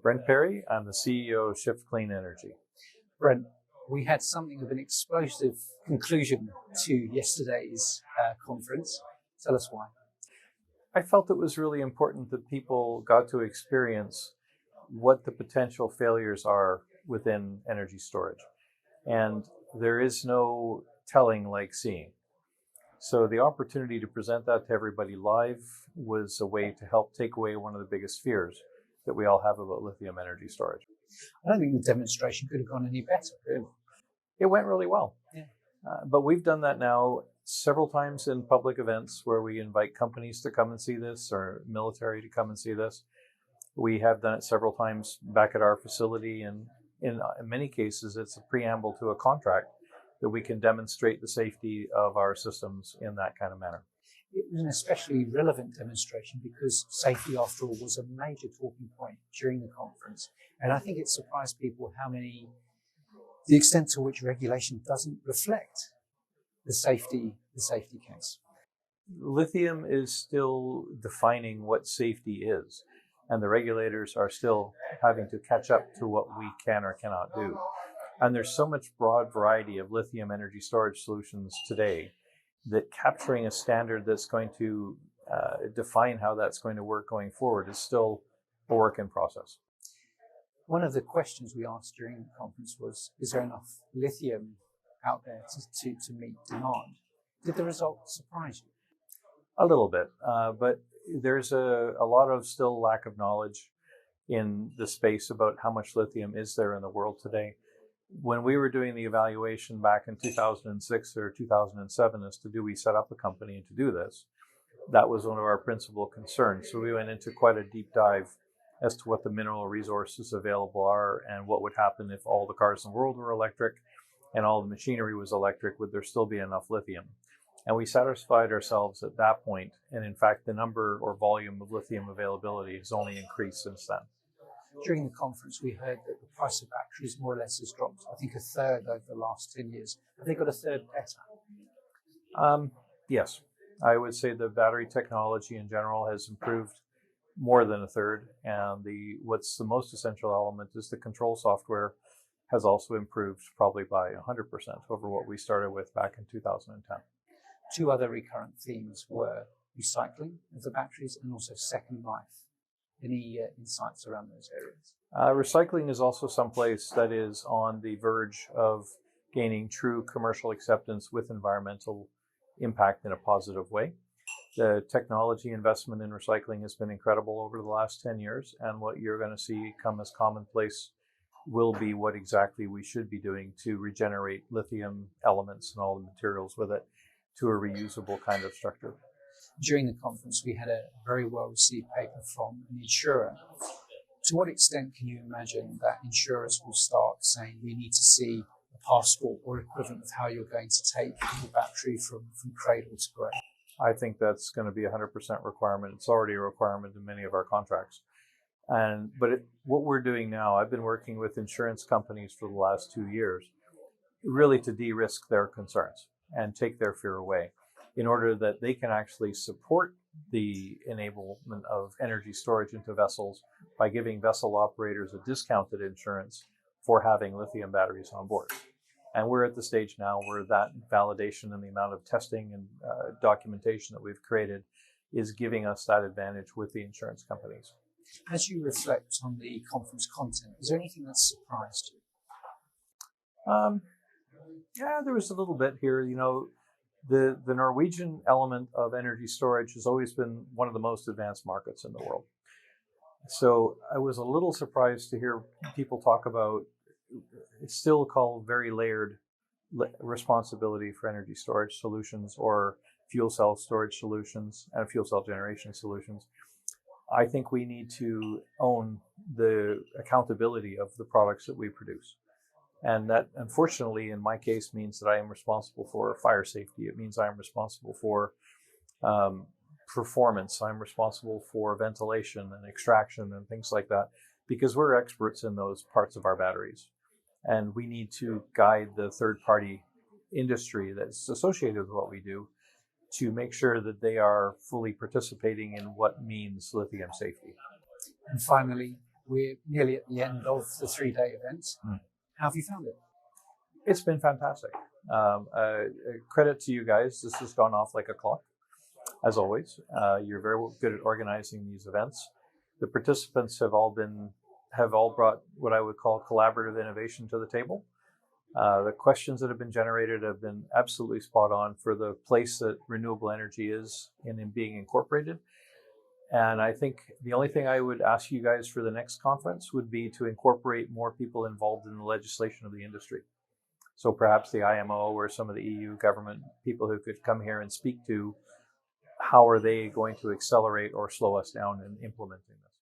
Brent Perry, I'm the CEO of Shift Clean Energy. Brent, we had something of an explosive conclusion to yesterday's conference. Tell us why. I felt it was really important that people got to experience what the potential failures are within energy storage. And there is no telling like seeing. So the opportunity to present that to everybody live was a way to help take away one of the biggest fears that we all have about lithium energy storage. I don't think the demonstration could have gone any better, really. It went really well. Yeah. But we've done that now several times in public events where we invite companies to come and see this or military to come and see this. We have done it several times back at our facility, and in many cases, it's a preamble to a contract that we can demonstrate the safety of our systems in that kind of manner. It was an especially relevant demonstration because safety, after all, was a major talking point during the conference. And I think it surprised people the extent to which regulation doesn't reflect the safety case. Lithium is still defining what safety is, and the regulators are still having to catch up to what we can or cannot do. And there's so much broad variety of lithium energy storage solutions today that capturing a standard that's going to define how that's going to work going forward is still a work in process. One of the questions we asked during the conference was, is there enough lithium out there to meet demand? Did the results surprise you? A little bit, but there's a lot of still lack of knowledge in the space about how much lithium is there in the world today. When we were doing the evaluation back in 2006 or 2007 as to do we set up a company and to do this, that was one of our principal concerns. So we went into quite a deep dive as to what the mineral resources available are and what would happen if all the cars in the world were electric and all the machinery was electric, would there still be enough lithium? And we satisfied ourselves at that point. And in fact, the number or volume of lithium availability has only increased since then. During the conference, we heard that the price of batteries more or less has dropped, I think, a third over the last 10 years. Have they got a third better? Yes, I would say the battery technology in general has improved more than a third. And what's the most essential element is the control software has also improved probably by 100% over what we started with back in 2010. Two other recurrent themes were recycling of the batteries and also second life. Any insights around those areas? Recycling is also someplace that is on the verge of gaining true commercial acceptance with environmental impact in a positive way. The technology investment in recycling has been incredible over the last 10 years, and what you're going to see come as commonplace will be what exactly we should be doing to regenerate lithium elements and all the materials with it to a reusable kind of structure. During the conference, we had a very well-received paper from an insurer. To what extent can you imagine that insurers will start saying we need to see a passport or equivalent of how you're going to take the battery from cradle to grave? I think that's going to be a 100% requirement. It's already a requirement in many of our contracts. But what we're doing now, I've been working with insurance companies for the last 2 years, really to de-risk their concerns and take their fear away, in order that they can actually support the enablement of energy storage into vessels by giving vessel operators a discounted insurance for having lithium batteries on board. And we're at the stage now where that validation and the amount of testing and documentation that we've created is giving us that advantage with the insurance companies. As you reflect on the conference content, is there anything that surprised you? Yeah, there was a little bit here. You know, the Norwegian element of energy storage has always been one of the most advanced markets in the world. So I was a little surprised to hear people talk about, it's still called very layered responsibility for energy storage solutions or fuel cell storage solutions and fuel cell generation solutions. I think we need to own the accountability of the products that we produce. And that, unfortunately, in my case, means that I am responsible for fire safety. It means I am responsible for performance. I'm responsible for ventilation and extraction and things like that, because we're experts in those parts of our batteries. And we need to guide the third-party industry that's associated with what we do to make sure that they are fully participating in what means lithium safety. And finally, We're nearly at the end of the 3-day event. How have you found it? It's been fantastic. Credit to you guys. This has gone off like a clock, as always. You're very good at organizing these events. The participants have all brought what I would call collaborative innovation to the table. The questions that have been generated have been absolutely spot on for the place that renewable energy is in being incorporated. And I think the only thing I would ask you guys for the next conference would be to incorporate more people involved in the legislation of the industry. So perhaps the IMO or some of the EU government people who could come here and speak to how are they going to accelerate or slow us down in implementing this.